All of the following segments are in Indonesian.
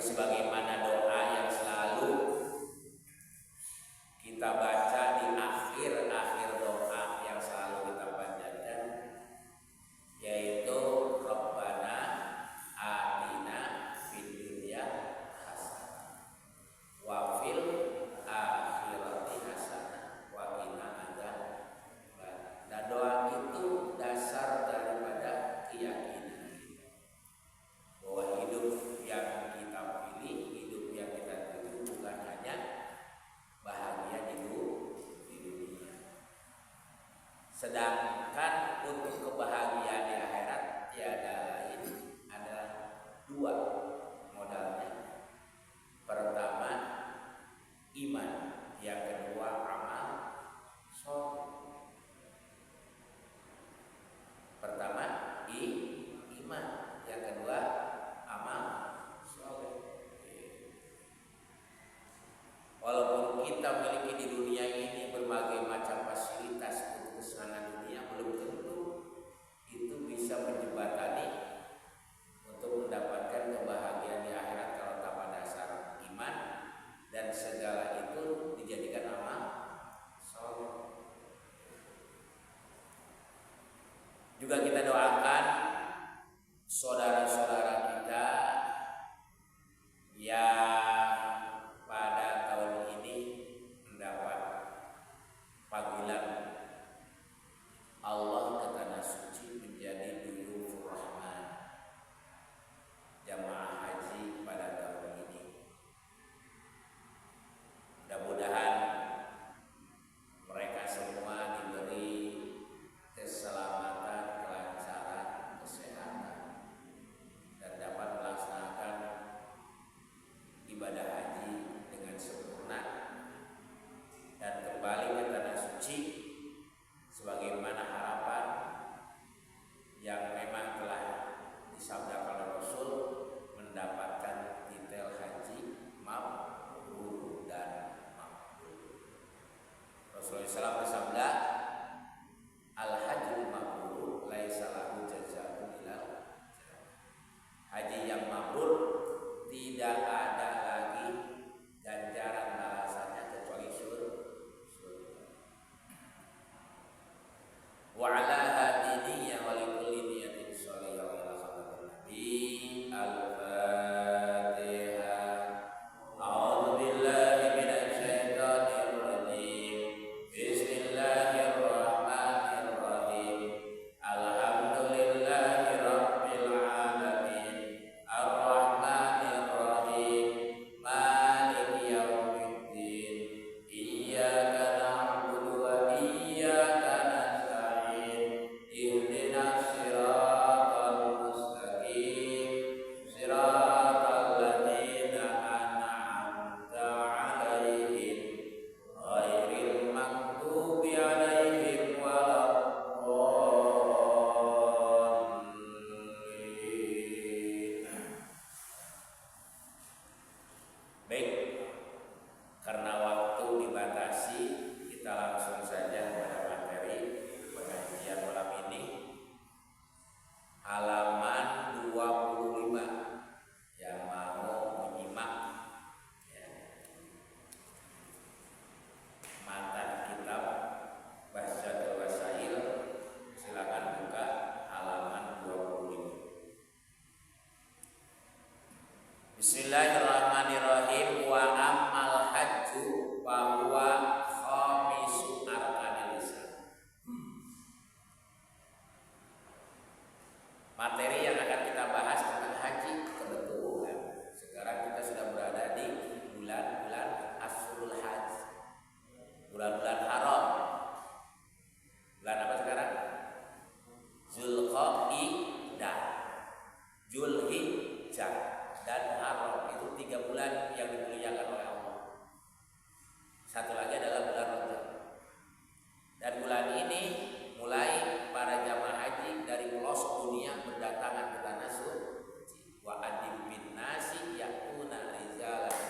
sebagaimana doa yang selalu kita baca di akhir-akhir doa yang selalu kita panjatkan, yaitu Rabbana atina fid dunya hasanah wa fil akhirati hasanah wa qina adzabannar. Dan doa itu dasar daripada keyakinan kita bahwa hidup yang kita pilih, hidup yang kita tuju bukan hanya bahagia di dunia. Sedangkan untuk kebahagiaan di akhirat tiada lain adalah dua modalnya. Pertama iman, yang kedua amal sholeh. Pertama iman, yang kedua amal sholeh. Walaupun kita memiliki di dunia ini berbagai macam fasilitas untuk kesenangan dunia, belum tentu itu bisa menjembatani untuk mendapatkan kebahagiaan di akhirat kalau tanpa dasar iman dan segala itu dijadikan amal sholeh. Juga kita doakan saudara-saudara kita yang pada tahun ini mendapat panggilan Allah ke tanah suci menjadi duyufur rahman, jamaah haji pada tahun ini. Mudah-mudahan mereka semua diberi keselamatan, kelancaran, kesehatan, dan dapat melaksanakan ibadah haji dengan sempurna dan kembali ke tanah suci sebagaimana harapan yang memang telah disabdakan oleh Rasul, mendapatkan titel haji mabrur dan makbul. Rasulullah SAW bersabda, al-hajjul mabrur laisa lahu jazaa'un illal jannah. Haji yang mabrur tidak ada lagi ganjaran balasannya kecuali surga. Wa ala hadiniya wa likulli niyatin sholihah wa ila khabarin nabi al-fatihah. A'udzu billahi minasy syaithanir rajim. Bismillahirrahmanirrahim. Alhamdulillahi rabbil alamin. Ar-Rahmanir Rahim. Maliki yaumiddin. Iyyaka na'budu wa iyyaka nasta'in. Ihdinas siratal mustaqim. Siratal ladzina an'amta 'alaihim ghairil maghdubi 'alaihim waladdallin. Baik, karena waktu dibatasi, kita langsung saja pada materi pengajian malam ini. Halaman 25 yang mau menyimak ya, matan kitab Bahjatul Wasail, silakan buka halaman 25. Bismillahirrahmanirrahim. Wa ammal hajju wa huwa khamisu arkanil Islam. Materi yang akan kita bahas tentang haji. Kebetulan sekarang kita sudah berada di bulan-bulan Ashurul Hajj, bulan-bulan haram. Bulan apa sekarang? Zulqa'dah, Zulhijjah, dan Haram. Itu 3 bulan yang dimuliakan oleh Allah. Satu lagi adalah bulan Rajab. Dan bulan ini mulai para jamaah haji dari pelosok dunia berdatangan ke tanah suci. Wa adim bin nasi ya'tuna rijalan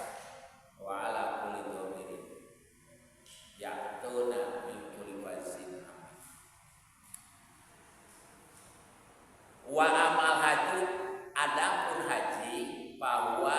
wa ala kulli dhamirin ya'tuna min kulli fazin amin. Wa amal haji, adapun haji bahwa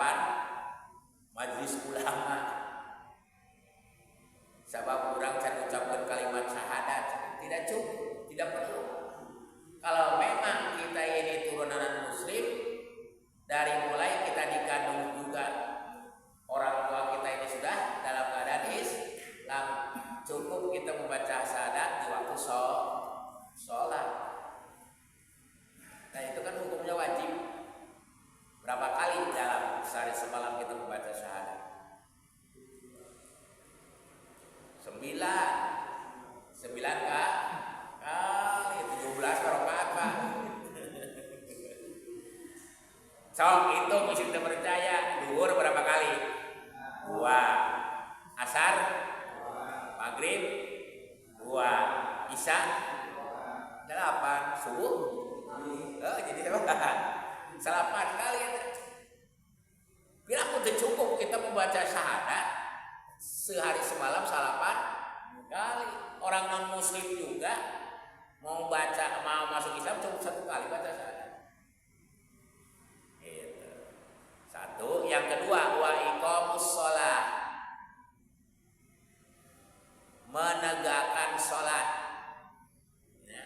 hadapan majelis ulama. Sebab orang can ucapkan kalimat syahadat tidak cukup, tidak perlu. Kalau memang kita ini turunan muslim, dari mulai kita dikandung juga orang tua kita ini sudah dalam keadaan Islam, cukup kita membaca syahadat di waktu sholat. Nah itu kan hukumnya wajib. Berapa kali dalam sehari semalam kita membaca syahadat? 9 kak kali 17 rakaat Pak. Sok itu mesti kita percaya. Duhur berapa kali? 2. Asar 2. Maghrib 2. Isya 8. Subuh jadi 8 kali. Bila pun cukup kita membaca syahadat sehari semalam 8 kali. Orang non muslim juga mau masuk Islam cukup 1 kali baca syahadat. Gitu. 1. Yang kedua, wa iqamus shalah, menegakkan sholat. Ya.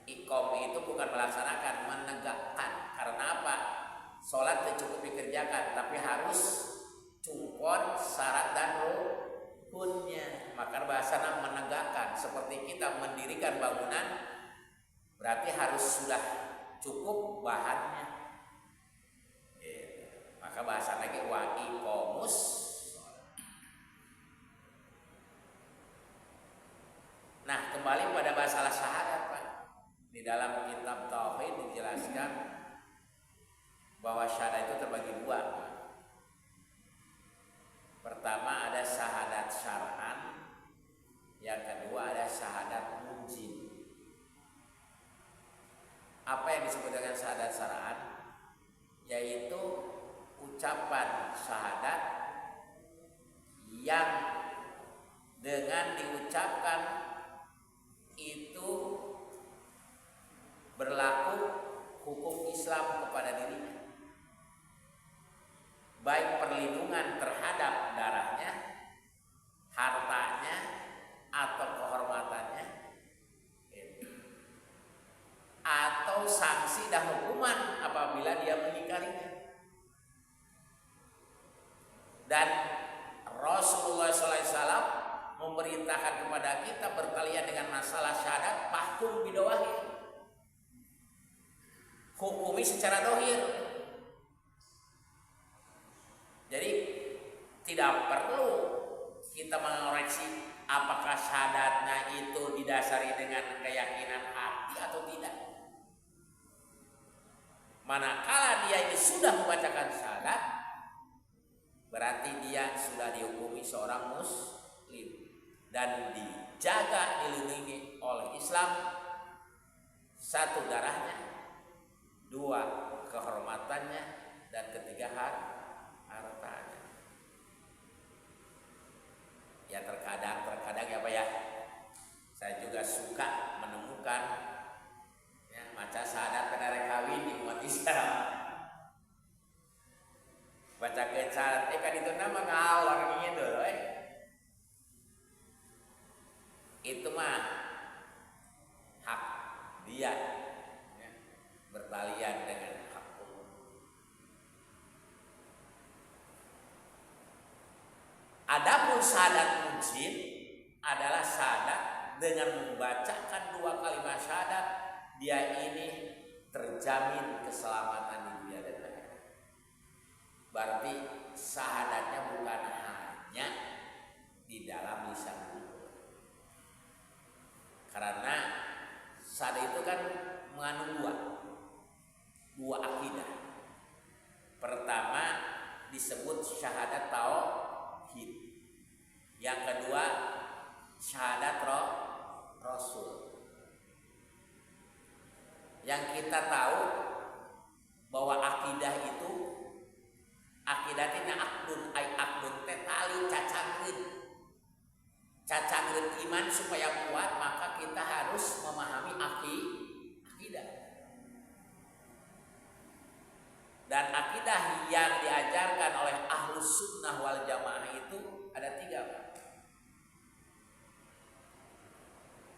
Iqam itu bukan melaksanakan, menegakkan. Karena apa? Sholat tidak cukup dikerjakan, tapi harus cukup syarat dan rukunnya. Maka bahasanya menegakkan. Seperti kita mendirikan bangunan, berarti harus sudah cukup bahannya. Maka bahasa lagi wa iqamus. Nah, kembali pada masalah syahadat, Pak. Di dalam kitab tauhid dijelaskan bahwa syahadat itu terbagi 2. Pertama ada syahadat syar'an, yang kedua ada syahadat mujib. Apa yang disebut dengan syahadat syar'an? Yaitu ucapan syahadat yang dengan diucapkan itu berlaku hukum Islam kepada dirinya, baik perlindungan terhadap darahnya, hartanya, atau kehormatannya, atau sanksi dan hukuman apabila dia mengingkarinya. Dan Rasulullah SAW memerintahkan kepada kita berkalian dengan masalah syahadat, fahkum bidawahi, hukumi secara dohir. Jadi tidak perlu kita mengoreksi apakah syahadatnya itu didasari dengan keyakinan hati atau tidak. Manakala dia ini sudah membacakan syahadat, berarti dia sudah dihukumi seorang muslim dan dijaga, dilindungi oleh Islam. 1, darahnya, 2, kehormatannya, dan 3, hartanya. Ya terkadang ya Pak ya, saya juga suka menemukan ya, baca syahadat penare kawin di umat Islam. Baca ke syahadat kan itu nama ngalor gitu itu mah hak dia ya, bertalian dengan hak umum. Adapun syahadat mujib adalah syahadat dengan membacakan 2 kalimat syahadat, dia ini terjamin keselamatan di dunia dan akhirat. Berarti syahadatnya bukan hanya di dalam lisan, karena syahadat itu kan mengandung 2 akidah. Pertama disebut syahadat tauhid, yang kedua syahadat rasul. Yang kita tahu bahwa akidah itu akidatnya akdun tali cacangreun iman supaya kuat, maka kita harus memahami akidah. Dan akidah yang diajarkan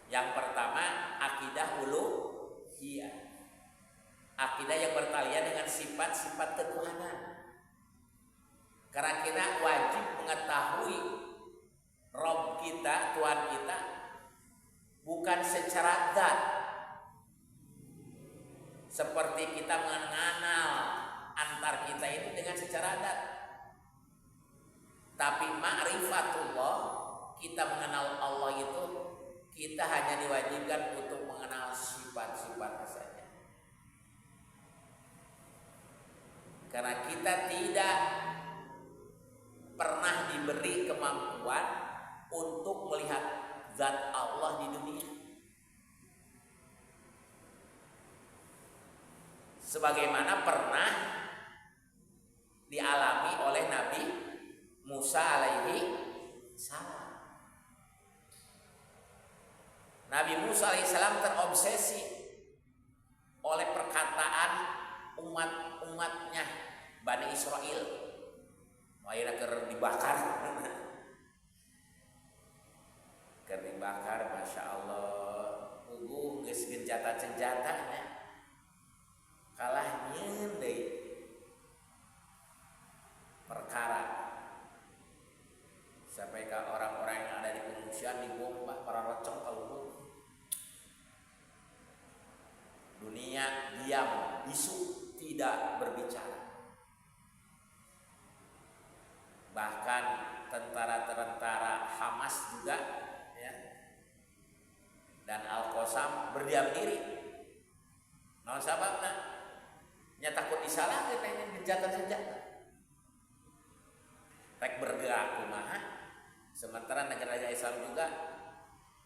Yang pertama akidah uluhiyah, akidah yang bertalian dengan sifat-sifat ketuhanan. Karena kita wajib mengetahui Rob kita, Tuhan kita, bukan secara zat, seperti kita mengenal antar kita ini dengan secara zat. Tapi ma'rifatullah, kita mengenal Allah itu, kita hanya diwajibkan untuk mengenal sifat-sifatnya saja. Karena kita tidak pernah diberi kemampuan untuk melihat zat Allah di dunia. Sebagaimana pernah dialami oleh Nabi Musa alaihi salam. Nabi Musa alaihi salam terobsesi oleh perkataan umat-umatnya Bani Israel. Akhirnya dibakar. Dibakar, masya Allah. Geus genjata-genjatanya kalah nyeun deui perkara. Sampai ke orang-orang yang ada di pengungsian dibomba, para rocong kaluhur. Dunia diam, bisu, tidak berbicara. Bahkan tentara-tentara Hamas juga, ya, dan Al-Qassam berdiam diri. Naon sababna? Nya takut disalahkeun dengan genjatan-genjatan. Rek bergerak kumaha? Sementara negara Islam juga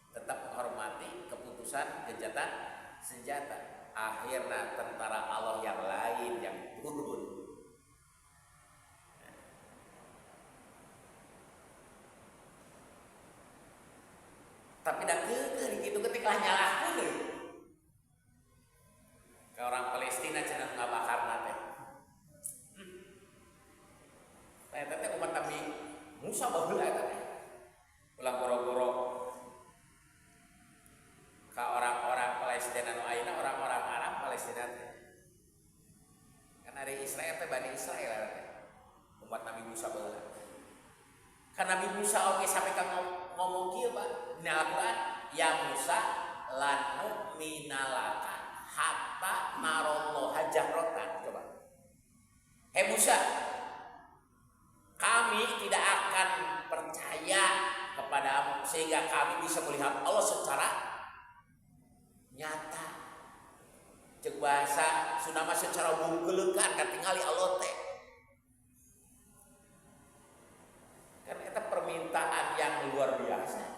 tetap menghormati keputusan gencatan senjata. Akhirnya tentara Allah yang lain yang turun. Tapi dah keukeun gitu ketika nyalahkeun. Ke orang Palestina cenah ngabakar teh. Eta teh umat Nabi Musa baheula eta teh. Ulah goro-goro ka orang-orang Palestina nu ayeuna orang-orang Arab Palestina teh. Kan dari Israel teh Bani Israel teh. Umat Nabi Musa baheula. Kan Nabi Musa oge sampai ka ngomong kieu Pak. Di Al-Qur'an, ya Musa lan nu'minalaka hatta narallahu jahratan. Coba. Hei Musa, kami tidak akan percaya kepadamu sehingga kami bisa melihat Allah secara nyata. Cek bahasa Sunda secara bungkelekan katingali Allah teh. Karena itu permintaan yang luar biasa.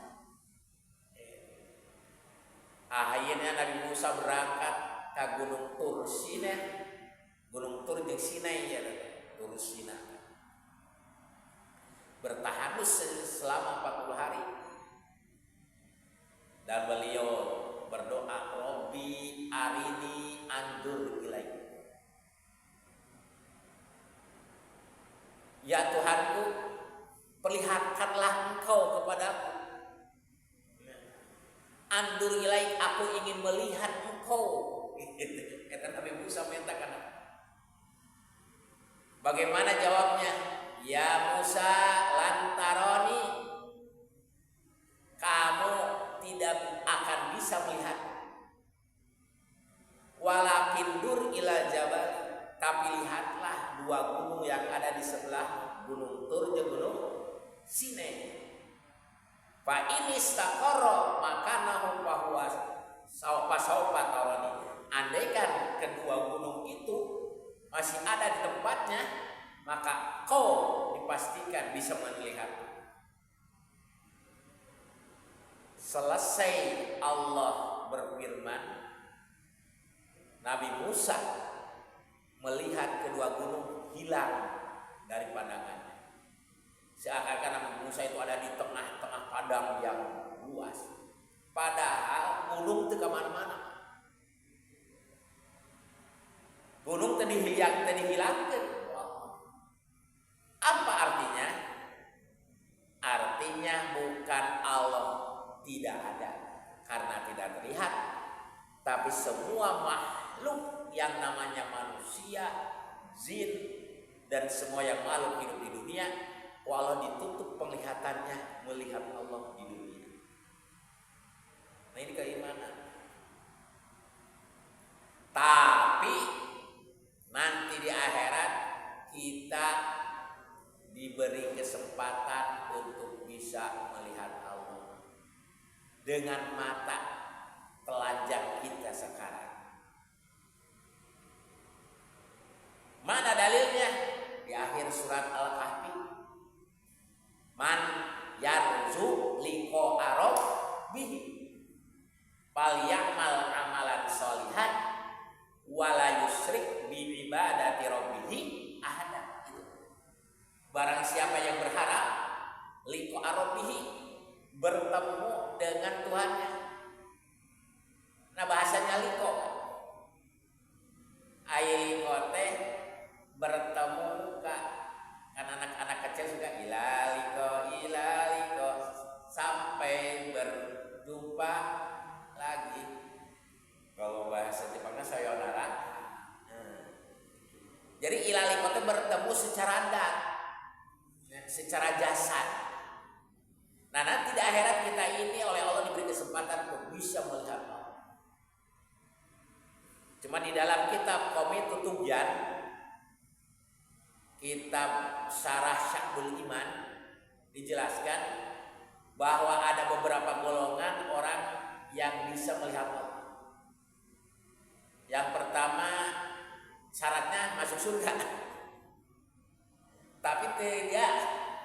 Akhirnya Nabi Musa berangkat ke Gunung Tur Sinai. Gunung Tur jeung Sinai ya, Tur Sinai. Bertahan selama 40 hari. Dan beliau berdoa, Robbi arini andur ilaik. Ya Tuhanku, perlihatkanlah Engkau kepadaku. Andur ilaik, aku ingin melihat Engkau. Kata Nabi Musa minta kana. Bagaimana jawabnya? Ya Musa lantaroni, kamu tidak akan bisa melihat. Walakin dur ila jabal, tapi lihatlah dua gunung yang ada di sebelah Gunung Tur dan Gunung Sinai. Fa ini istaqarra makanahu wa huwa saufa tarani. Andaikan kedua gunung itu masih ada di tempatnya, maka kau dipastikan bisa melihat. Selesai Allah berfirman, Nabi Musa melihat kedua gunung hilang dari pandangannya. Seakan-akan Nabi Musa itu ada di tengah-tengah padang yang luas. Padahal gunung teu kemana-mana. Gunung teu dihilangkeun. Apa artinya? Artinya bukan Allah tidak ada, karena tidak terlihat. Tapi semua makhluk yang namanya manusia, jin, dan semua yang makhluk hidup di dunia, walau ditutup penglihatannya melihat Allah di dunia. Nah ini keimanan. Tapi nanti di akhirat kita diberi kesempatan untuk bisa melihat Allah dengan mata telanjang kita sekarang. Mana dalilnya? Di akhir surat Al-Kahfi. Man yarzu liqa'a rabbih falyamal amalan sholihan wala yusyrik bi ibadati rabbih ahada. Barang siapa yang berharap liqa'a rabbih, bertemu dengan Tuhannya. Nah bahasanya liqa, liqa teh bertemu muka. Kan anak-anak kecil suka ilaliko sampai berjumpa lagi. Kalau bahasa Jepangnya sayonara. Jadi ilaliko itu bertemu secara dat, secara jasad. Nah nanti di akhirat kita ini oleh Allah diberi kesempatan untuk bisa melihat Allah. Cuma di dalam kitab Qomitu Tubyan, kitab Syarah Sya'bul Iman, dijelaskan bahwa ada beberapa golongan orang yang bisa melihat Allah. Yang pertama syaratnya masuk surga. Tapi tidak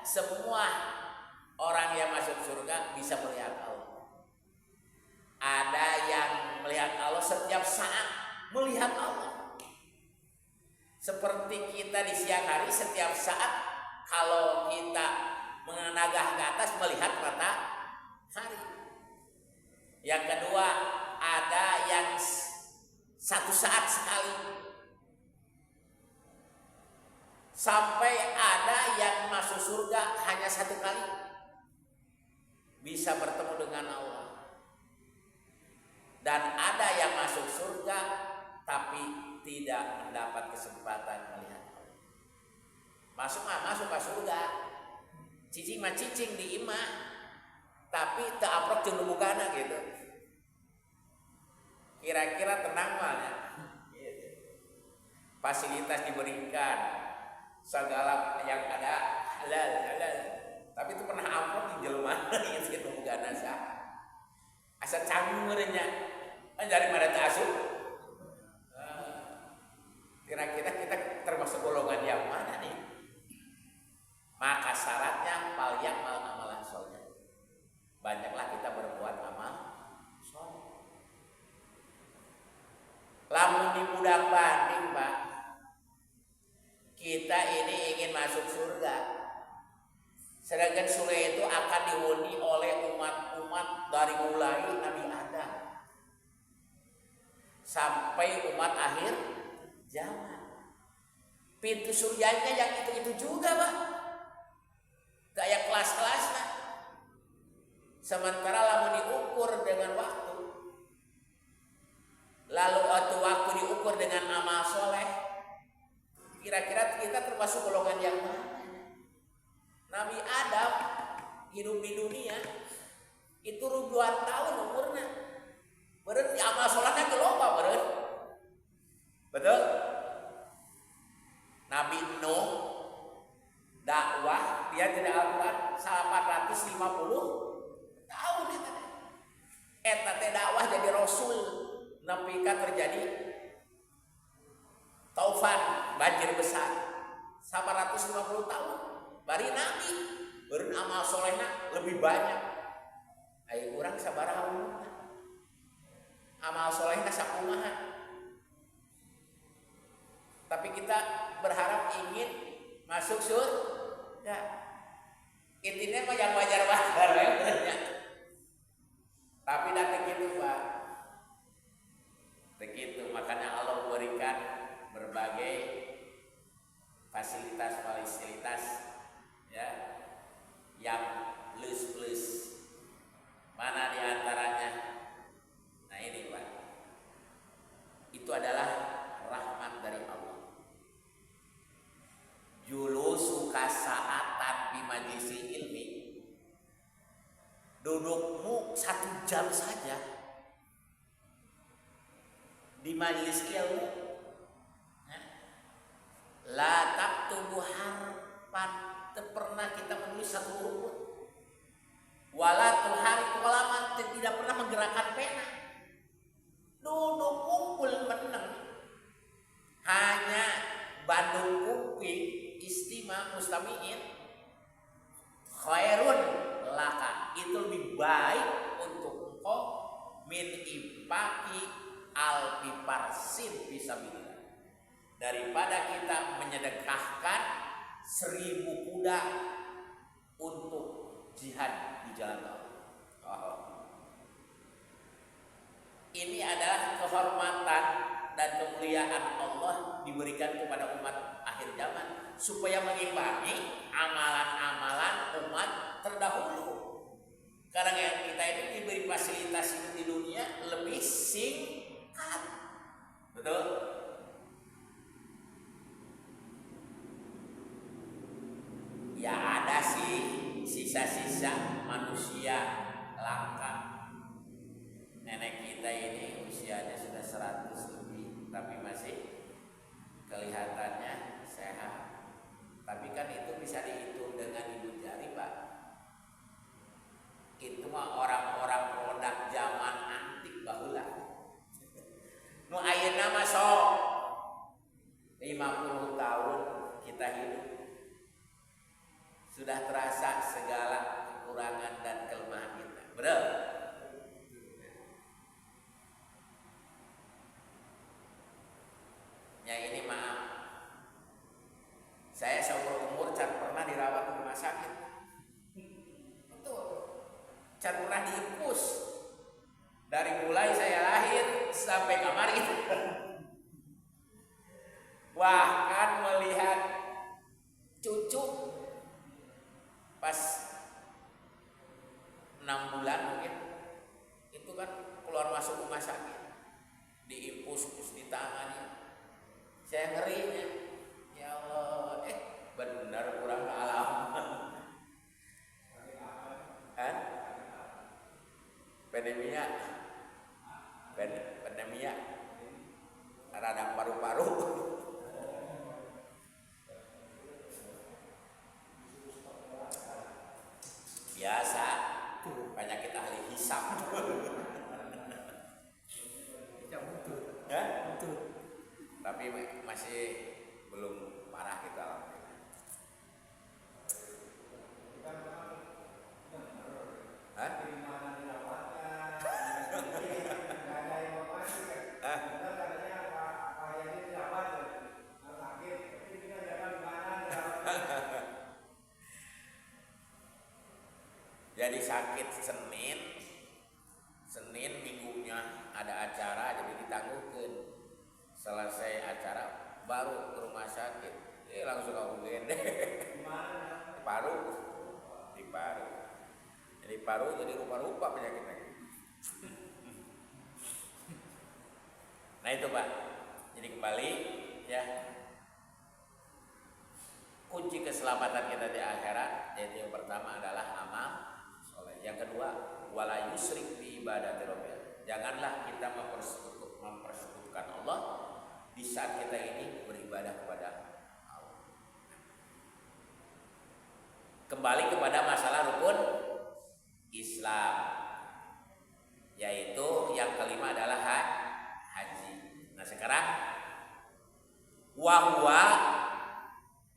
semua orang yang masuk surga bisa melihat Allah. Ada yang melihat Allah setiap saat, melihat Allah. Seperti kita di siang hari setiap saat kalau kita menenagah ke atas melihat matahari. Yang kedua, ada yang satu saat sekali. Sampai ada yang masuk surga hanya satu kali bisa bertemu dengan Allah. Dan ada yang masuk surga tapi tidak mendapat kesempatan melihat Allah. Masuk ke surga, cicing mah cicing di imah, tapi tak aprok jeung bugana gitu. Kira-kira tenang malnya. Fasilitas diberikan, segala yang ada halal. Tapi itu pernah aprok di jelema itu bugana sah. Asa cangurnya. Dari mana tak asup? Kira-kira kita termasuk golongan yang mana nih? Maka syaratnya falyamal amalan sholih. Banyaklah kita berbuat amal sholih. Lamun di budak banding, Pak. Kita ini ingin masuk surga. Sedangkan surga itu akan dihuni oleh umat-umat dari mulai Nabi Adam sampai umat akhir zaman. Pintu surganya yang itu juga, Pak. Kayak kelas-kelasnya. Sementara lamun diukur dengan waktu, lalu waktu diukur dengan amal soleh, kira-kira kita termasuk golongan yang mana? Nabi Adam hidup di dunia itu ribuan tahun umurnya. Berarti amal solehnya gelombang, beren. Betul? Nabi Nuh dakwah dia tidak Al-Quran 850 tahun itu. Eta teh dakwah jadi rasul nepi ka terjadi taufan banjir besar 850 tahun. Bari nabi beureun amal solehna lebih banyak. Aya urang sabaraha umurna? Amal solehna sakumaha? Tapi kita berharap ingin masuk surga. Intinya mah yang wajar-wajar ya. Tapi datang gitu, Pak. Begitu, makanya Allah berikan berbagai fasilitas ya yang plus. Mana diantaranya majelis ilmi, dudukmu 1 jam saja di majelis ilmu, la taktubu harfan, pernah kita menulis 1 huruf, wala tuharik qalaman, tidak pernah menggerakkan pena, duduk kumpul meneng, hanya Bandung kuping istima mustamiin khairun laka, itu lebih baik untuk engkau min impaki alfi parsin fisabilillah, daripada kita menyedekahkan 1000 kuda untuk jihad di jalan Allah. Ini adalah kehormatan dan kemuliaan Allah diberikan kepada umat akhir zaman supaya mengimbangi amalan-amalan umat terdahulu. Karena yang kita ini diberi fasilitas hidup di dunia lebih singkat, betul? Ya ada sih sisa-sisa manusia langka. Nenek kita ini usianya sudah 100 lebih, tapi masih kelihatannya sehat. Tapi kan itu bisa dihitung dengan ibu jari, Pak. Itu mah orang-orang produk zaman antik baheula. Nu ayeuna mah sok 50 tahun kita hidup, sudah terasa segala kekurangan dan kelemahan kita. Betul? Ya ini maaf, saya seumur umur can pernah dirawat di rumah sakit. Betul, can pernah diinfus dari mulai saya lahir sampai kamari. Bahkan melihat cucu pas 6 bulan mungkin, itu kan keluar masuk rumah sakit, diinfus di tangannya. Saya ngerinya, ya Allah, benar kurang alam. Kan? Pandemia, radang paru-paru. Biasa, penyakit ahli hisap. Ya? Tapi masih belum parah kita. Hah? Jadi sakit Senin minggunya ada acara, jadi ditangguhkan. Selesai acara baru ke rumah sakit, langsung ke UGD. Di paru. Jadi paru jadi rupa-rupa penyakitnya. Nah itu Pak. Jadi kembali ya, kunci keselamatan kita di akhirat, yaitu yang pertama adalah amal soleh. Yang kedua, wala yusrik bi ibadati rabbil. Janganlah kita mempersekutukan Allah di saat kita ini beribadah kepada Allah. Kembali kepada masalah rukun Islam, yaitu yang kelima adalah haji. Nah sekarang wahwa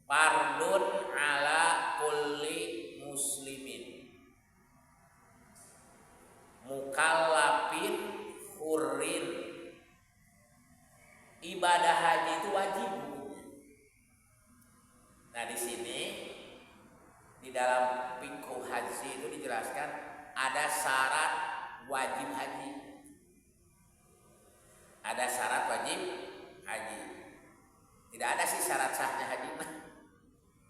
fardun ala kulli muslimin mukallafin hurrin. Ibadah haji itu wajib. Nah di sini di dalam fikih haji itu dijelaskan ada syarat wajib haji. Ada syarat wajib haji. Tidak ada sih syarat sahnya haji.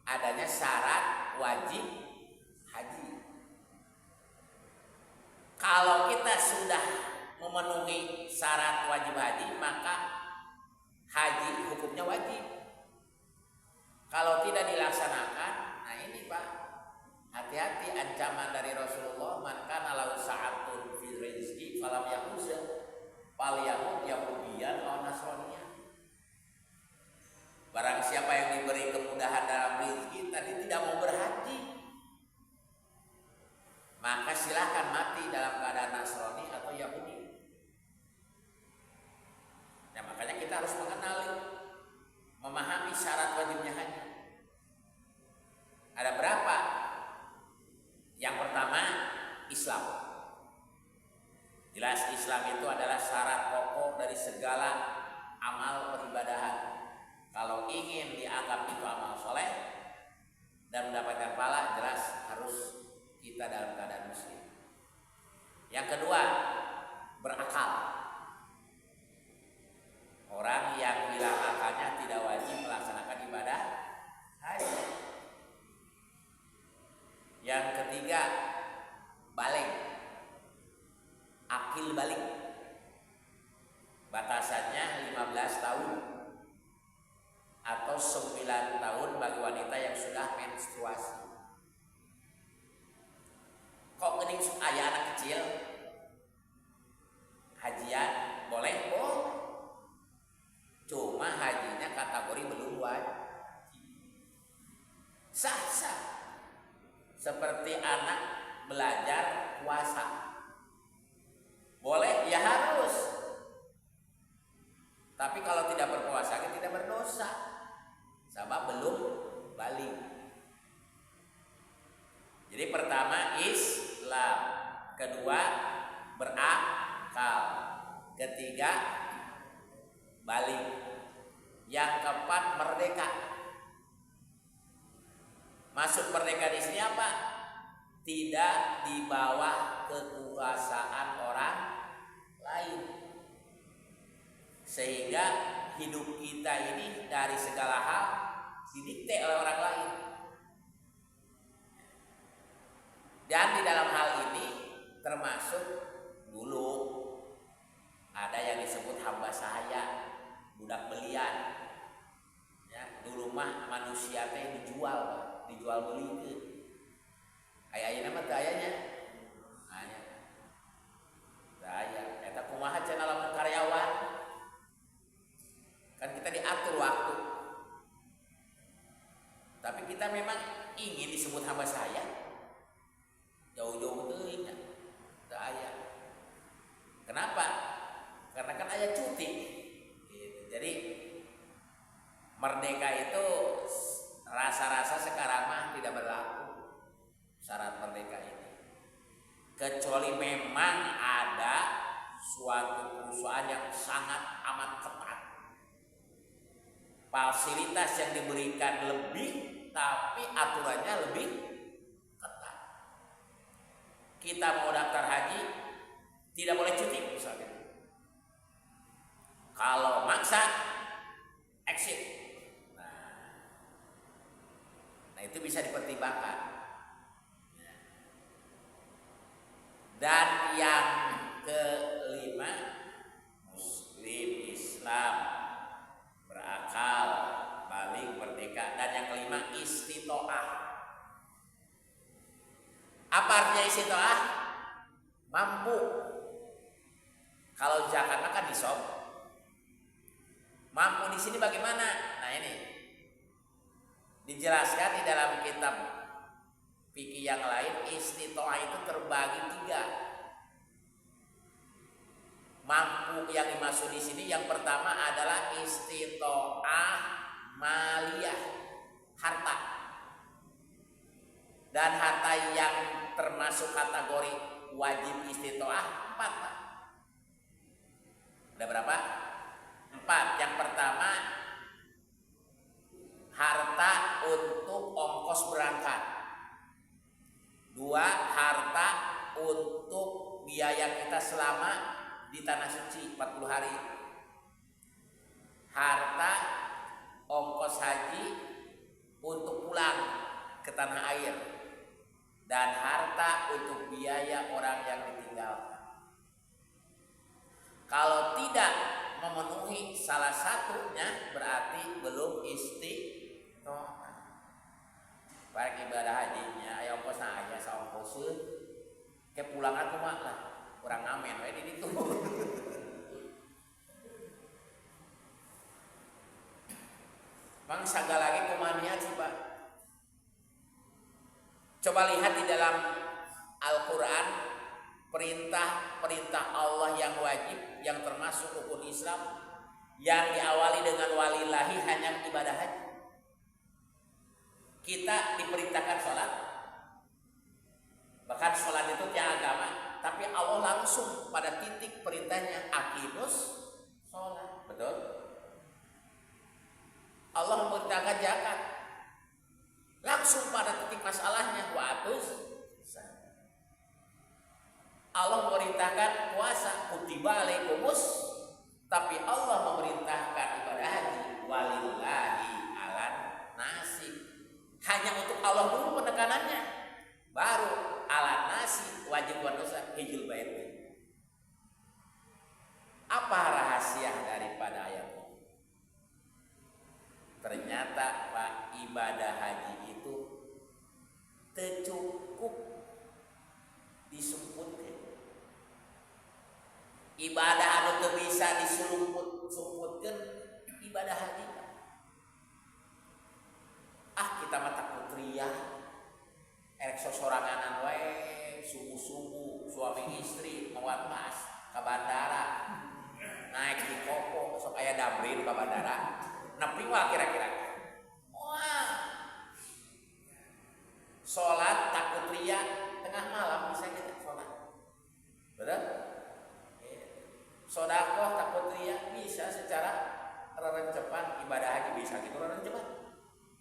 Adanya syarat wajib haji. Kalau kita sudah memenuhi syarat wajib haji, maka haji hukumnya wajib. Kalau tidak dilaksanakan, nah ini Pak, hati-hati ancaman dari Rasulullah, man kana lahu sa'atun fi rizqi falam yakhuzha falyamut yahudiyan aw nasraniyan. Barang siapa yang diberi kemudahan dalam rezeki tadi tidak mau berhaji, maka silahkan mati dalam keadaan Nasrani atau Yahudi. Nah, makanya kita harus mengenali, memahami syarat wajibnya haji. Ada berapa? Yang pertama, Islam. Jelas Islam itu adalah syarat pokok dari segala amal peribadahan. Kalau ingin dianggap itu amal soleh dan mendapatkan pahala, jelas harus kita dalam keadaan muslim. Yang kedua, berakal. Orang yang hilang akalnya tidak wajib melaksanakan ibadah haji. Yang ketiga, balik. Akil balik. Batasannya 15 tahun atau 9 tahun bagi wanita yang sudah menstruasi. Kok gening ayah anak kecil hajian boleh? Oh, cuma hajinya kategori belum wajib. Sah-sah. Seperti anak belajar puasa. Boleh? Ya harus. Tapi kalau tidak berpuasa tidak berdosa. Sabab belum balik. Jadi pertama Islam, kedua berakal, ketiga balik, yang keempat merdeka. Masuk merdeka di sini apa? Tidak di bawah kekuasaan orang lain, sehingga hidup kita ini dari segala hal didikte oleh orang lain. Dan di dalam hal ini termasuk dulu ada yang disebut hamba sahaya, budak belian. Ya, dulu mah manusia teh dijual beli ke. Aya nama teh ayanya. Aya. Saya eta kumaha cenah lamun karyawan? Kan kita diatur waktu. Tapi kita memang ingin disebut hamba sahaya. Jauh-jauh teuing teu aya. Kenapa? Karena kan aya cuti. Gitu. Jadi merdeka itu rasa-rasa sekarang mah tidak berlaku syarat merdeka ini. Kecuali memang ada suatu perusahaan yang sangat amat ketat. Fasilitas yang diberikan lebih, tapi aturannya lebih ketat. Kita mau daftar haji, tidak boleh cuti misalnya. Kalau maksa, exit. Nah itu bisa dipertimbangkan. Dan yang kelima, Muslim, Islam, berakal, balik, merdeka. Dan yang kelima, istitoah. Apa artinya istitoah? Mampu. Kalau zakat makan disob. Mampu di sini bagaimana? Nah ini dijelaskan di dalam kitab fikih yang lain. Istitoah itu terbagi 3. Mampu yang dimaksud di sini yang pertama adalah istitoah maliyah, harta. Dan harta yang termasuk kategori wajib istitoah 4. Ada berapa? 4. Yang pertama harta untuk ongkos berangkat. 2. Harta untuk biaya kita selama di tanah suci 40 hari. Harta ongkos haji untuk pulang ke tanah air. Dan harta untuk biaya orang yang ditinggalkan. Kalau tidak memenuhi salah satunya berarti belum istitoah. Barek ibadah hajinya aya ongkosna aja saongkoseun. Ke pulangan kumaha lah. Urang ngamen we di ditu. Mang sagala ge kumaha niat sih, Pak? Coba lihat di dalam Al-Qur'an perintah Allah yang wajib yang termasuk rukun Islam yang diawali dengan walillahi hanya ibadah haji. Kita diperintahkan sholat, bahkan sholat itu tiang agama, tapi Allah langsung pada titik perintahnya aqimus sholat, betul? Allah memerintahkan zakat, langsung pada titik masalahnya wa'atus. Allah memerintahkan puasa, kutiba alaikumus, tapi Allah memerintahkan ibadah haji walillahi alan nasi. Hanya untuk Allah dulu penekanannya, baru alan nasi wajib dosa hijul bait. Apa rahasia daripada ayat ini? Ternyata Pak, ibadah haji itu tercukup disumputkan. Ibadah anu teu bisa disumputkeun ibadah haji. Kita mah takut riah, erek sosoranganan wae, subuh-subuh suami istri mawat pas ka bandara, naik di kopo sok aya damrin ka bandara, nepi wae kira-kira. Wah, sholat takut riah tengah malam bisa kita sholat, betul? Sodakoh takut riya bisa secara rerencepan, ibadah haji bisa gitu rerencepan.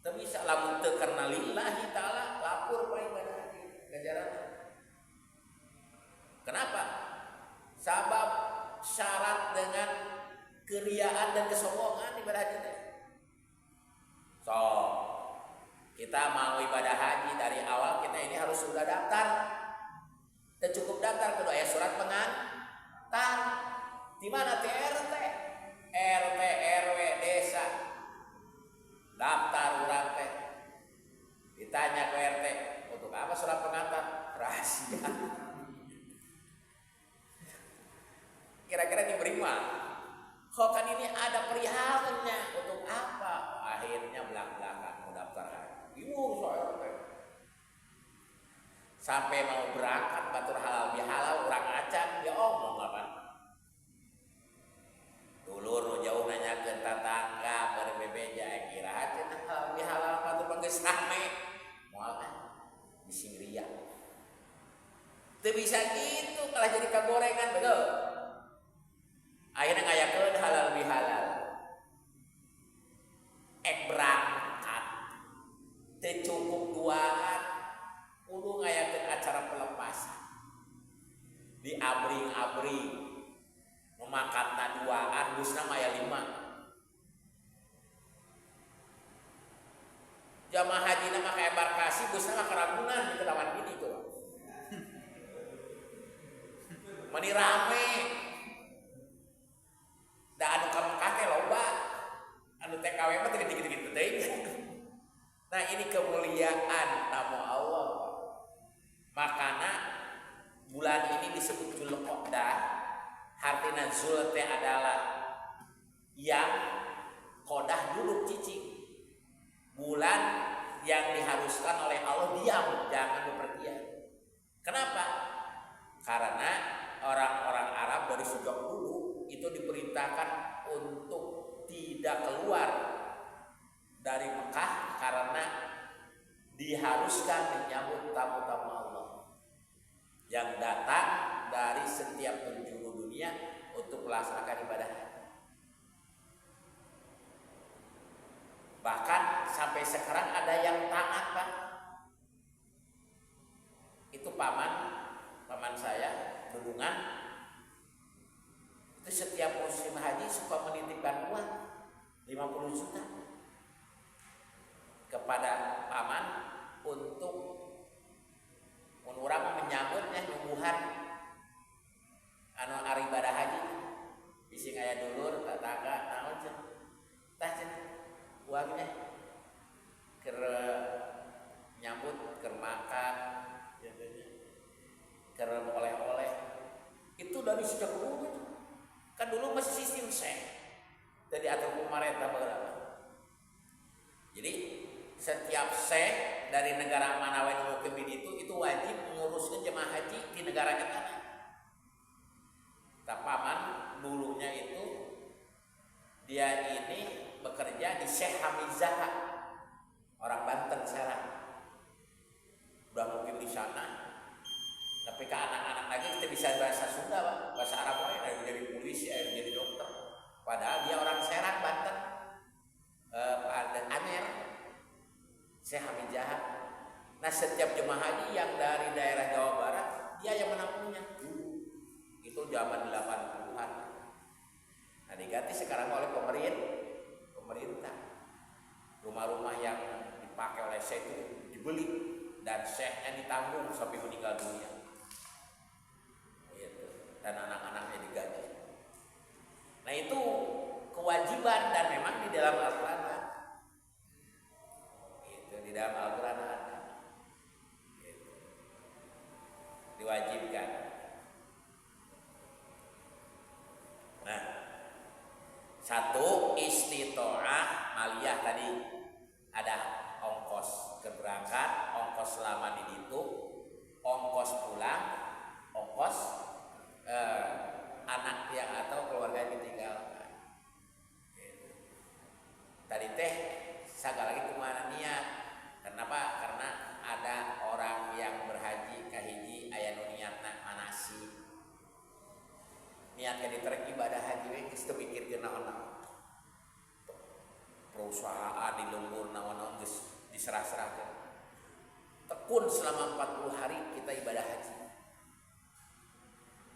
Tapi bisa lamun teu karena lillahi taala lapor pa ibadah haji ganjaranna. Kenapa? Sabab syarat dengan keriaan dan kesombongan ibadah haji teh. So, kita mau ibadah haji dari awal kita ini harus sudah daftar. Dan cukup daftar kudu aya surat pengantar. Di mana RT, RW, desa, daftar urang teh, ditanya ke RT, untuk apa surat pengantar? Rahasia. Kira-kira diberi mah? Kok kan ini ada perihalnya, untuk apa? Akhirnya belak-belakan mau daftar lagi. Bingung soal RT. Sampai mau berangkat batur halal bihalal, urang acan, ya omong apa? Dulur jauh nanya ke tetangga berbebeja kira aja halal bihalal batu panggeus rame moal di Singria. Teu bisa gitu malah jadi kagorengan, betul. Akhirnya ngayakeun halal bihalal. Berangkat teu cukup duaan kudu ngayakeun acara pelepasan. Di abring-abring memakan taduaan busna maya 5. Jamaah haji na maka embarkasi busna mah keragunan di Ketaman Gini tuh. Mani rame. Da anu ka Mekah teh loba. Anu TKW mah teh dikit-dikit teuing. Nah, ini kemuliaan tamu Allah. Makana bulan ini disebut Zulqa'dah. Artinya zul teh adalah yang kodah duduk cicing, bulan yang diharuskan oleh Allah diam, jangan bepergian. Kenapa? Karena orang-orang Arab dari sejak dulu itu diperintahkan untuk tidak keluar dari Mekah karena diharuskan menyambut tamu-tamu Allah yang datang dari setiap penjuru dunia untuk melaksanakan ibadah. Bahkan sampai sekarang ada yang taat, Pak. Itu paman saya Dudungan. Itu setiap musim haji suka menitipkan uang 50 juta kepada paman untuk orang menyambutnya nungguhan anu ari ibadah haji. Bisi aya dulur tetangga naon cenah. Tah cenah uangnya keur dari sejak dulu itu. Kan dulu masih sistem seh. Jadi atur pemerintah berapa. Jadi setiap seh dari negara mana wae nu mukim di itu wajib menguruskan jemaah haji di negaranya tanah. Tapaman dulunya itu dia ini bekerja di Syekh Hamizah, orang Banten sekarang. Udah mukim di sana. Tapi ke anak-anak lagi kita bisa bahasa Sunda, Pak. Bahasa Arab wae, ada jadi polisi, ada jadi dokter. Padahal dia orang Serang, Banten. Pak Amer, Syekh Hamizah. Nah, setiap jemaah haji yang dari daerah Jawa Barat, dia yang menampungnya. Itu zaman 80-an. Nah, diganti sekarang oleh pemerintah. Rumah-rumah yang dipakai oleh Syekh itu dibeli dan Syekhnya ditanggung sampai meninggal dunia. Dan anak-anaknya digaji. Nah, itu kewajiban dan memang di dalam Al-Quran ada. Itu di dalam Al-Quran ada. Gitu. Diwajibkan. Nah, satu istitoah maliyah tadi ada ongkos keberangkat, ongkos selama di situ, ongkos pulang, ongkos anak yang atau keluarga yang ditinggalkan. Tadi teh sagala lagi kumaha niat. Kenapa? Karena ada orang yang berhaji kahiji aya nu niatna manasik. Niatnya diterek ibadah haji we geus teu mikirkeun naon-naon. Perusahaan di lembur naon-naon geus diserah-serahkeun. Tekun selama 40 hari kita ibadah haji.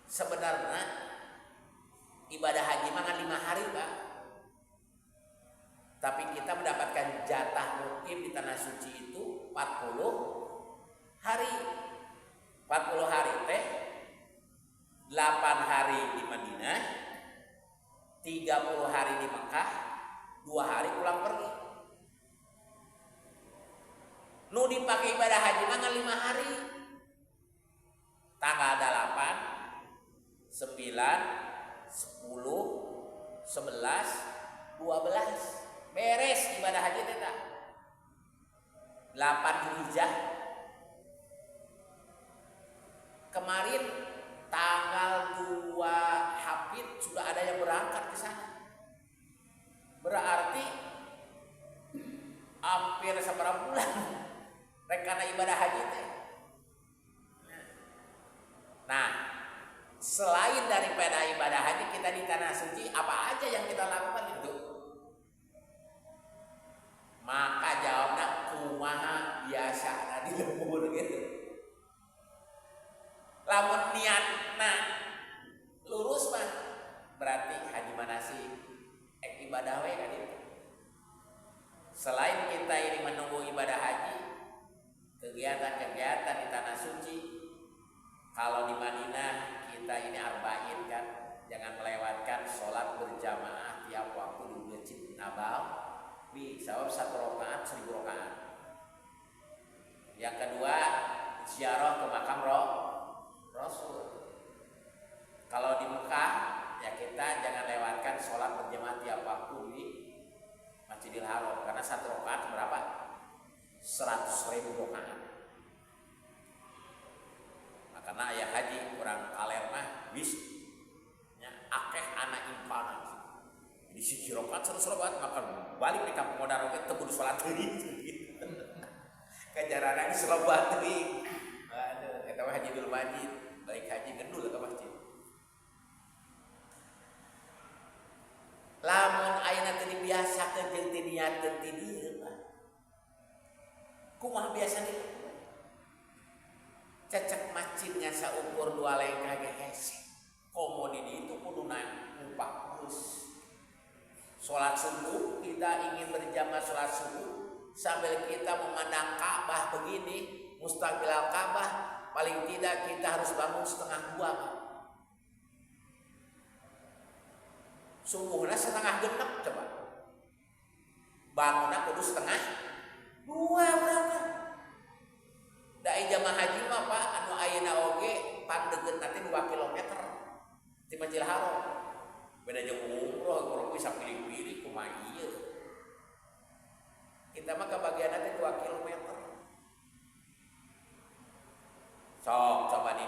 Sebenarnya ibadah haji mah 5 hari, Pak. Tapi kita mendapatkan jatah mukim di tanah suci itu 40 hari. 40 hari teh 8 hari di Madinah, 30 hari di Mekah, 2 hari pulang pergi. Nu dipakai ibadah haji mah 5 hari. Tanggal 8 9, 10, 11, 12 beres ibadah haji teh tak 8 Zulhijjah. Kemarin tanggal 2 Hafid sudah ada yang berangkat ke sana. Berarti hampir seberapa bulan rencana ibadah haji teh. Nah, selain daripada ibadah haji kita di tanah suci, apa aja yang kita lakukan itu? Maka jawabnya kumaha biasa di lembur gitu. Lamun niatna lurus mah berarti haji manasik ibadah we kan itu. Selain kita ini menunggu ibadah haji, kegiatan-kegiatan di tanah suci, kalau di Madinah kita ini arba'in kan, jangan melewatkan sholat berjamaah tiap waktu di Masjid Nabawi, sabab 1 rakaat 1000 rakaat. Yang kedua, ziarah ke makam Rasul. Kalau di Mekah, ya kita jangan lewatkan sholat berjamaah tiap waktu di Masjidil Haram, karena 1 rakaat berapa? 100.000 rakaat. Karena ayah haji orang kaler mah wis nya akeh anak impanan. Jadi si rokat 100 rakaat maka balik di kampung modal oge teu kudu salat deui. Kajaran geus loba deui. Aduh, eta mah haji dul masjid, baik haji gendul ke masjid. Lamun ayeuna teu dibiasakeun jeung teu niatkeun ti dieu mah. Kumaha biasa deui? Cecek masjidnya saukur 2 lengkah ge hese. Komoditi itu kudu naik numpak bus. Sholat subuh kita ingin berjamaah sholat subuh sambil kita memandang Ka'bah begini, mustaqbil Ka'bah, paling tidak kita harus bangun 1:30. Subuhnya 1:30 coba. Bangunnya kudu 1:30 berapa? Dai jamaah haji mah Pak anu ayeuna oge pandeugeut nanti 2 kilometer.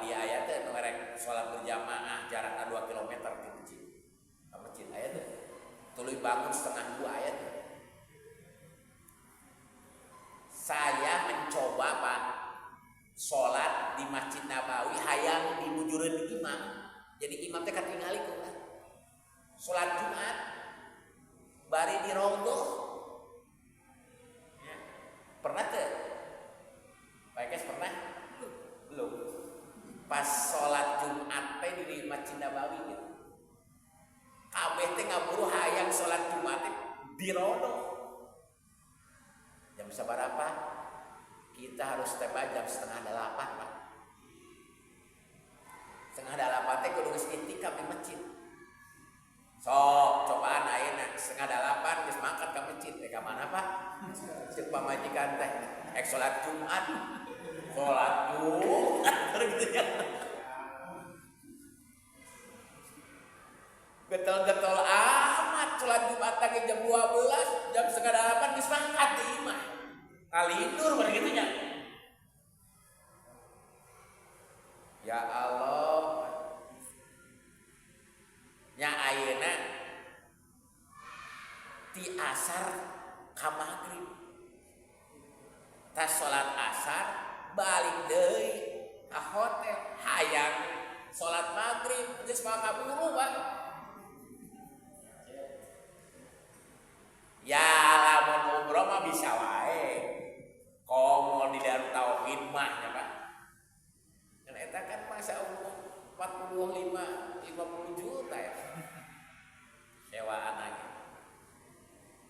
di aya teh nu erek salat berjamaah jarakna 2 kilometer di masjid. Ka masjid aya teh. Tuluy bangun setengah 2 aya teh. Saya mencoba Pak salat di Masjid Nabawi hayang dibujureun imam. Jadi imam teh katingali ku urang. Salat Jumat bari di Raudhah. Ya. Pernah teh? Pak Ekes pernah? Belum. Pas salat Jumat teh di Masjid Nabawi gitu. Kabeh teh ngaburu hayang salat Jumat teh di Raudhah. Jam sabaraha? Kita harus teba jam 7:30 Pak. 7:30 teh kudu geus itikaf di masjid. Sok cobaan ayeuna 7:30 geus mangkat ka masjid teh ka mana Pak? Ceuk pamajikan teh ek salat Jumat. Salat Jumat gitu ya. Getol-getol amat salat Jumat lagi jam 12, jam 7:30 geus mangkat di imah. Kalindur begitu nya. Ya Allah. Nya ayeuna ti asar ka magrib. Tas salat asar balik deui ka hotel hayang salat magrib geus makaburu Pak. Ya lamun umroh mah bisa wae. Komo di Darut Tauhid mah ya Pak. Kan eta kan masa umum 50 juta ya. Sewaan lagi.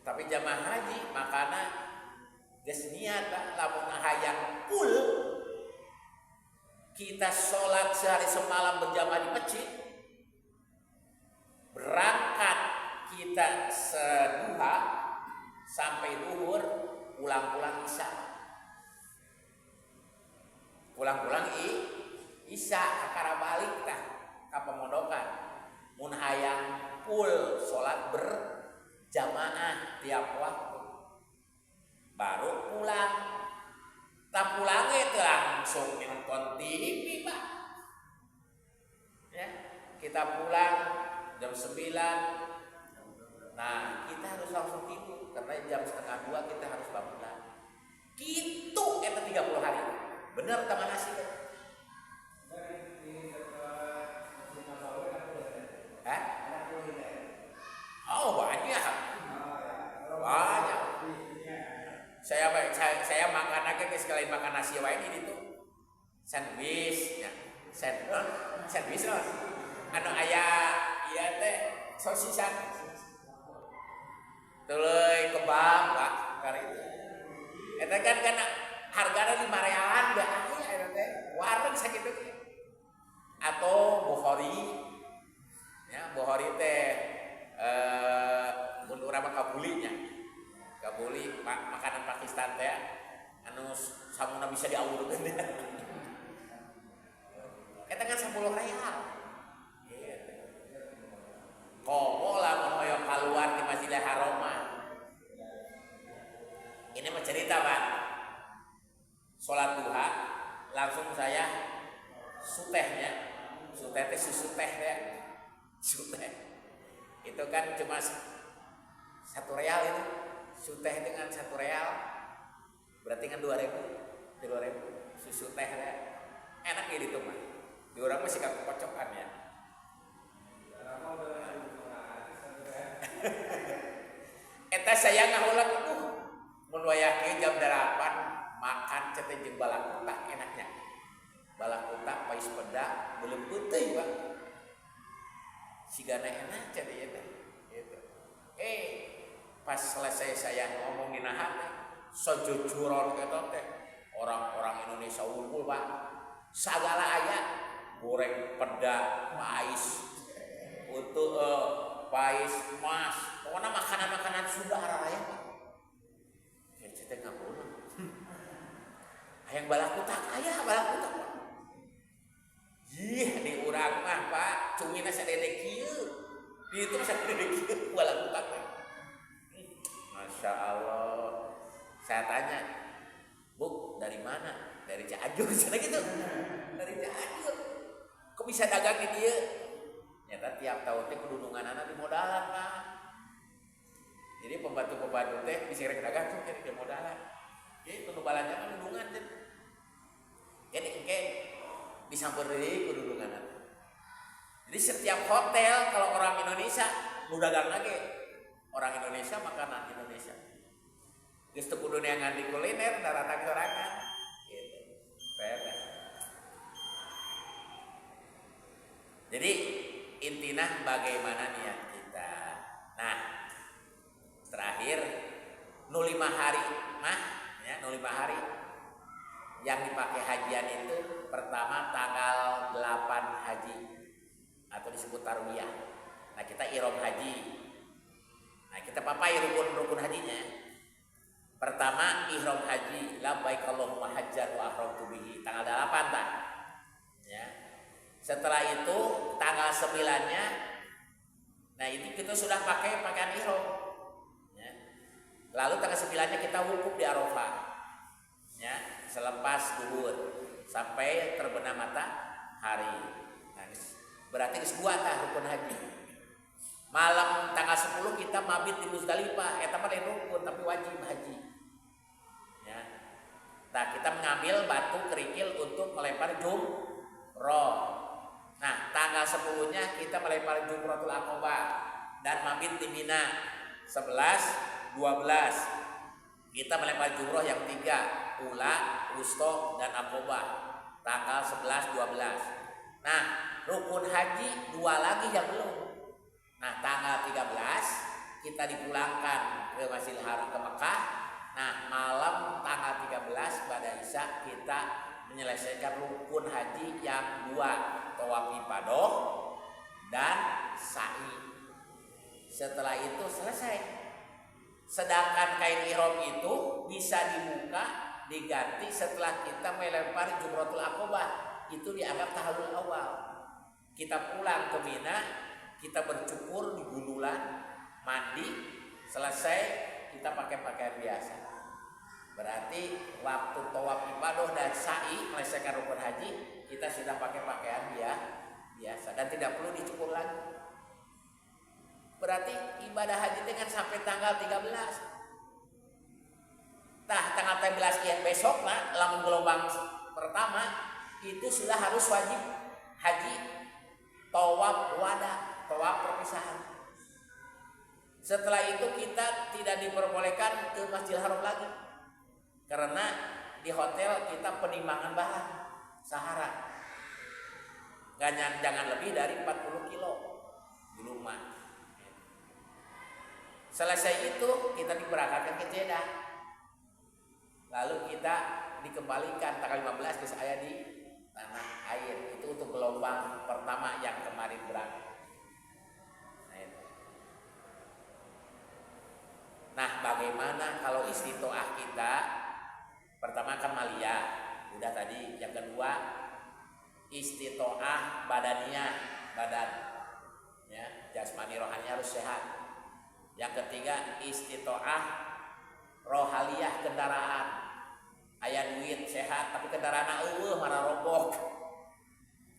Tapi jamaah haji makana geus niat Pak lamun hayang full kita sholat sehari semalam berjamaah di masjid. Berangkat kita seduha sampai duhur pulang-pulang isya. Pulang-pulang isya akara balik tah ka pemondokan. Mun hayang full salat berjamaah tiap waktu. Baru pulang. Tak pulang teh langsung nonton TV Pak. Ya, kita pulang jam 9. Nah, kita harus langsung tidur karena jam 1:30 kita harus bangun lagi. Kitu eta 30 hari. Bener teman nasi. Hah? Oh banyak. Banyak. Saya makan aja sekalian makan nasi wae di ditu. Sandwich ya. Sandwich loh. Anu aya ieu teh sosisan. Tuluy kebab Pak kari itu. Eta kan kana hargana 5 realan da aya eta teh. Wareg sakitu. Atau Bukhari. Ya, Bukhari teh mun urang mah kabulinya. Kabuli makanan Pakistan teh anu samuna bisa diawurkeun. Eta kan 10 real. Komo lamun hoyong kaluar di Masjidil Haram. Ini mah cerita Pak. Salat duha langsung saya sutehnya. Suteh teh susu teh ya. Suteh. Itu kan cuma 1 real itu. Suteh dengan 1 real berarti kan 2.000. 2.000 susu teh ya. Enak ya itu mah. Di urang mah sikap kocokan ya. Eta saya ngahulang mun wayah jam 8 makan cenah jeung balakutak enaknya. Balakutak pais peda belum putih Pak. Sigana enak cenah ieu teh. Gitu. Pas selesai saya ngomongin hati sejujuran eta teh orang-orang Indonesia unggul Pak. Sagala aya goreng peda, pais, untuk pais emas, pokoknya makanan-makanan Sunda aya Pak. Ya cete ngapuna. Hayang balakutak aya balakutak Pak. Ih, di urang mah Pak, cumina sadede kieu. Di itu sadede kieu balakutak teh. Masya Allah. Saya tanya, Bu, dari mana? Dari Cianjur, sana gitu. Dari Cianjur. bisa dagang di dia. Nyata tiap tahun teh kedudungan anak di modalan kan. Jadi pembantu-pembantu teh bisa dagang tuh jadi di modalan. Jadi penubalannya kan kedudungan teh. Jadi engke disamper deui kedudungan anak. Jadi setiap hotel kalau orang Indonesia nu dagang lagi orang Indonesia makanan Indonesia. Geus teu kudu neangan di kuliner daratan sorangan. Gitu. Jadi intinya bagaimana niat kita. Nah, terakhir 05 hari mah ya 05 hari yang dipakai hajian itu pertama tanggal 8 haji atau disebut tarwiyah. Nah, kita ihram haji. Nah, kita papai rukun-rukun hajinya. Pertama ihram haji, labbaik Allahumma hajjan wa ahramtu bihi, tanggal 8 tak? Ya. Setelah itu tanggal 9-nya nah itu kita sudah pakai pakaian ihram. Ya. Lalu tanggal 9-nya kita wukuf di Arafah. Ya, selepas zuhur sampai terbenam matahari. Nah, berarti kedua tah rukun haji. Malam tanggal 10 kita mabit di Muzdalifah, eta mah lain rukun tapi wajib haji. Ya. Nah, kita mengambil batu kerikil untuk melempar jumroh. Nah, tanggal 10-nya kita melempar Jumratul Aqabah dan mabit di Mina. 11, 12. Kita melempar jumroh yang 3, Ula, Wusta dan Aqabah. Tanggal 11, 12. Nah, rukun haji 2 lagi yang belum. Nah, tanggal 13 kita dipulangkan ke Masjidil Haram ke Mekah. Nah, malam tanggal 13 pada Isya kita menyelesaikan rukun haji yang 2, tawaf ifadah dan sa'i. Setelah itu selesai. Sedangkan kain ihram itu bisa dibuka, diganti setelah kita melempar Jumratul Aqabah. Itu dianggap tahallul awal. Kita pulang ke Mina, kita bercukur di gundulan, mandi, selesai kita pakai pakaian biasa. Berarti waktu tawaf ibadah dan sa'i menyelesaikan rukun haji kita sudah pakai pakaian biasa dan tidak perlu dicukur lagi. Berarti ibadah haji dengan sampai tanggal 13. Nah, tanggal 13 yang besok lah, lamun gelombang pertama itu sudah harus wajib haji tawaf wada, tawaf perpisahan. Setelah itu kita tidak diperbolehkan ke Masjidil Haram lagi. Karena di hotel kita penimbangan bahan sahara. Jangan lebih dari 40 kilo di rumah. Selesai itu kita diberangkatkan ke Jeddah. Lalu kita dikembalikan tanggal 15 ke saya di tanah air. Itu untuk gelombang pertama yang kemarin berangkat. Nah, bagaimana kalau istitoah kita? Pertama kan maliyah, udah tadi. Yang kedua istitoah badaniyah, badan. Ya, jasmani rohani harus sehat. Yang ketiga istitoah rohaliyah, kendaraan. Aya duit sehat tapi kendaraan marah robok.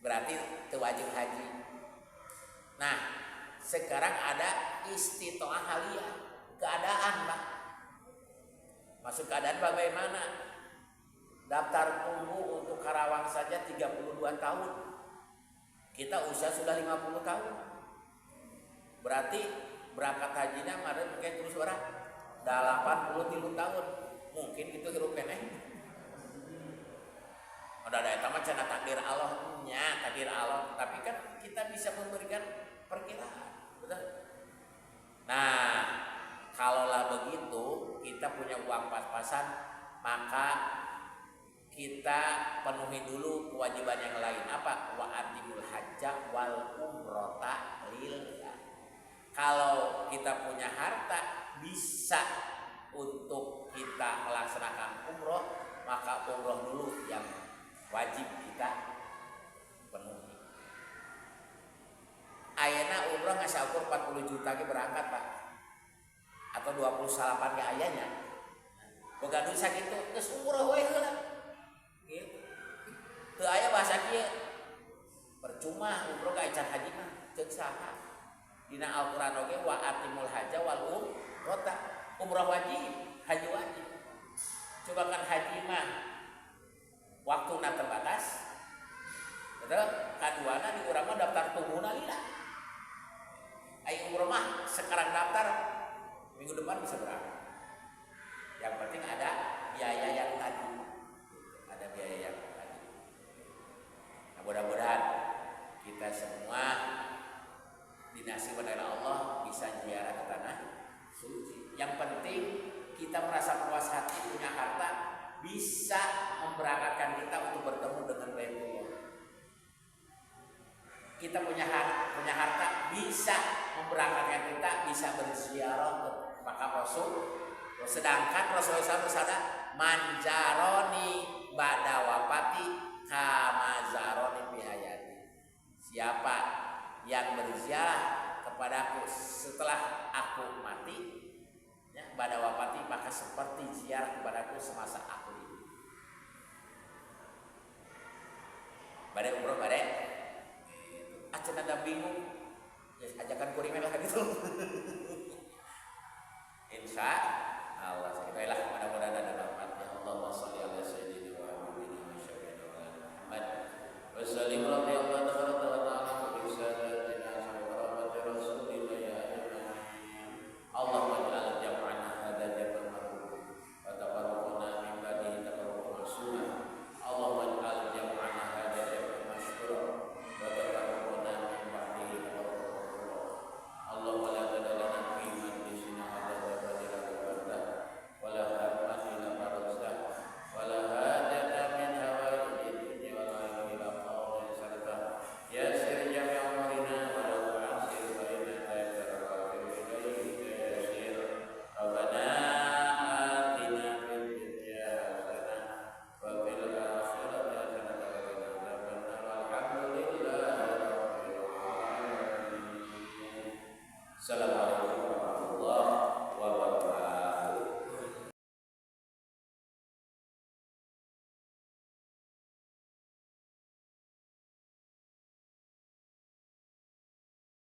Berarti itu wajib haji. Nah, sekarang ada istitoah haliyah, keadaan Pak. Masuk keadaan bagaimana? Daftar tunggu untuk Karawang saja 32 tahun. Kita usia sudah 50 tahun. Berarti berangkat hajinya kemarin mungkin terus berapa? 83 tahun. Mungkin gitu hirup keneh. Udah ada eta mah cenah takdir Allah nya, takdir Allah, tapi kan kita bisa memberikan perkiraan. Betul? Nah, kalaulah begitu kita punya uang pas-pasan, maka kita penuhi dulu kewajiban yang lain. Apa? Wa atimul hajja wal umrata lillah. Kalau kita punya harta bisa untuk kita melaksanakan umroh, maka umroh dulu yang wajib kita penuhi. Ayeuna umroh ngasaukur 40 juta ge berangkat Pak, atau 28 ge ayanya. Boga duit sakitu geus umroh we heula. Gitu. Teu aya bahasa kieu percuma umroh ka acan haji mah teu saha. Dina Al-Qur'an oge wa atimul haja wal umrata. Umrah wajib, haji wajib. Coba kan haji mah waktuna terbatas. Betul? Kaduana di urang mah daftar tungguна lila. Ai umroh mah sekarang daftar minggu depan bisa berangkat. Yang penting ada biaya yang tadi. Ada biaya yang tadi. Nah, mudah-mudahan kita semua dinasibkan oleh Allah bisa ziarah ke tanah suci. Yang penting kita merasa puas hati punya harta bisa memberangkatkan kita untuk bertemu dengan Baitullah. Kita punya harta bisa memberangkatkan kita bisa berziarah ke makam Rasul. Sedangkan Rasulullah SAW manjaroni ba'da wafati kamazaroni bihayati. Siapa yang berziarah kepadaku setelah aku mati, ya, ba'da wafati, maka seperti ziarah kepadaku semasa aku hidup. Badai umroh badai. Acan ada bingung, ya, ajakan kurimel lah gitu. Insya Allah, sekiranya mudah-mudahan ada manfaatnya. Allahumma sholli ala sayyidina wa habibina wa syafiina Muhammad wa sallim radhiyallahu ta'ala bi sayyidina Muhammad rasulillah ya ajmain. Allahumma ja'al jam'ana hadza jam'an marhum wa tafarraqna min ba'dihi tafarruqan ma'suma. Allahumma ja'al jam'ana hadza jam'an mashkura wa tafarraqna min ba'dihi tafarruqan ma'suma. Allahumma la tadallana fi majlisina hadza ولا همة إلا فرجتها ولا حاجة من حوائج الدنيا والآخرة إلا قضيتها يسر جميع أمورنا ولا تعسر فإنك تيسر إليك يسير ربنا آتنا في الدنيا حسنة وفي الآخرة حسنة وقنا عذاب النار والحمد لله رب العالمين.